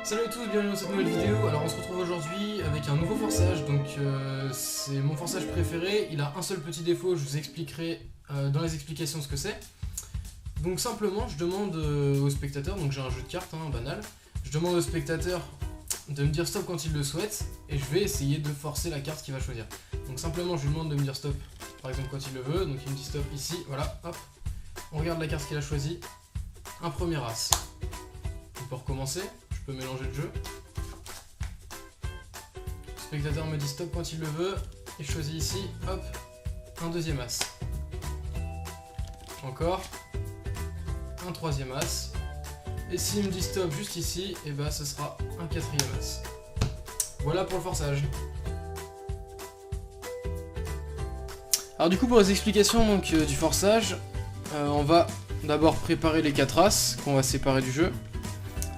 Salut à tous, bienvenue dans cette nouvelle vidéo. Alors on se retrouve aujourd'hui avec un nouveau forçage, donc c'est mon forçage préféré. Il a un seul petit défaut, je vous expliquerai dans les explications ce que c'est. Donc simplement je demande au spectateur, donc j'ai un jeu de cartes banal, je demande au spectateur de me dire stop quand il le souhaite et je vais essayer de forcer la carte qu'il va choisir. Donc simplement je lui demande de me dire stop par exemple quand il le veut, donc il me dit stop ici, voilà, hop, on regarde la carte qu'il a choisie, un premier as. On peut recommencer. Je peux mélanger le jeu. Le spectateur me dit stop quand il le veut et je choisis ici, hop, un deuxième as. Encore un troisième as. Et s'il me dit stop juste ici, et bah ce sera un quatrième as. Voilà pour le forçage. Alors du coup pour les explications donc, du forçage, on va d'abord préparer les 4 as qu'on va séparer du jeu.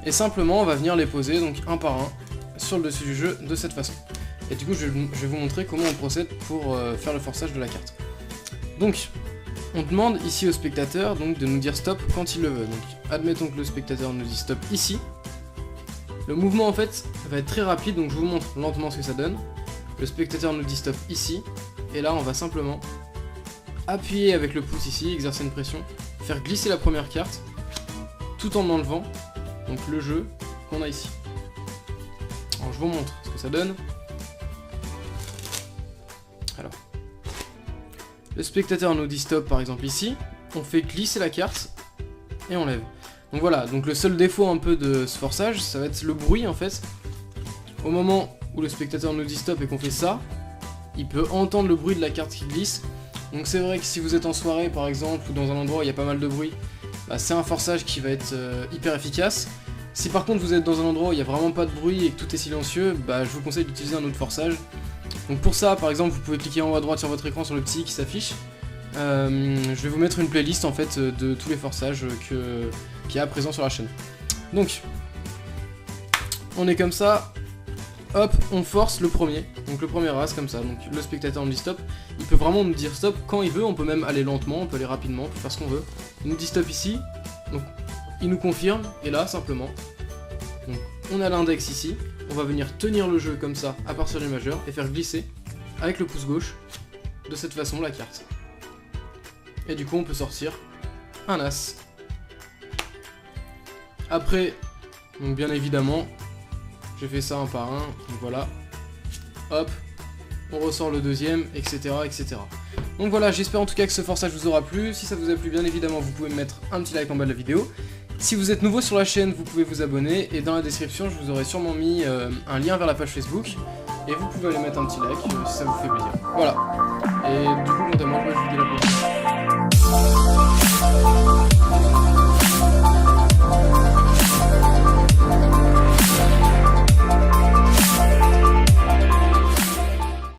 Et simplement on va venir les poser donc un par un sur le dessus du jeu de cette façon. Et du coup je vais vous montrer comment on procède pour faire le forçage de la carte. Donc on demande ici au spectateur donc, de nous dire stop quand il le veut. Donc admettons que le spectateur nous dit stop ici. Le mouvement en fait va être très rapide, donc je vous montre lentement ce que ça donne. Le spectateur nous dit stop ici. Et là on va simplement appuyer avec le pouce ici, exercer une pression, faire glisser la première carte tout en enlevant donc le jeu qu'on a ici. Alors je vous montre ce que ça donne. Alors, le spectateur nous dit stop par exemple ici, on fait glisser la carte et on lève. Donc voilà, donc le seul défaut un peu de ce forçage, ça va être le bruit en fait. Au moment où le spectateur nous dit stop et qu'on fait ça, il peut entendre le bruit de la carte qui glisse. Donc c'est vrai que si vous êtes en soirée par exemple ou dans un endroit où il y a pas mal de bruit, bah, c'est un forçage qui va être hyper efficace. Si par contre vous êtes dans un endroit où il n'y a vraiment pas de bruit et que tout est silencieux, bah, je vous conseille d'utiliser un autre forçage. Donc pour ça par exemple vous pouvez cliquer en haut à droite sur votre écran sur le petit qui s'affiche. Je vais vous mettre une playlist en fait de tous les forçages qu'il y a à présent sur la chaîne. Donc on est comme ça. Hop, on force le premier, donc le premier as comme ça, donc le spectateur nous dit stop, il peut vraiment nous dire stop quand il veut, on peut même aller lentement, on peut aller rapidement, on peut faire ce qu'on veut. Il nous dit stop ici, donc il nous confirme, et là simplement, donc, on a l'index ici, on va venir tenir le jeu comme ça à partir du majeur et faire glisser avec le pouce gauche de cette façon la carte. Et du coup on peut sortir un as. Après, donc bien évidemment, j'ai fait ça un par un, donc voilà, hop, on ressort le deuxième, etc. etc. Donc voilà, j'espère en tout cas que ce forçage vous aura plu. Si ça vous a plu, bien évidemment, vous pouvez me mettre un petit like en bas de la vidéo. Si vous êtes nouveau sur la chaîne, vous pouvez vous abonner, et dans la description, je vous aurai sûrement mis un lien vers la page Facebook, et vous pouvez aller mettre un petit like si ça vous fait plaisir. Voilà, et du coup, quant à moi, je vous dis à la prochaine.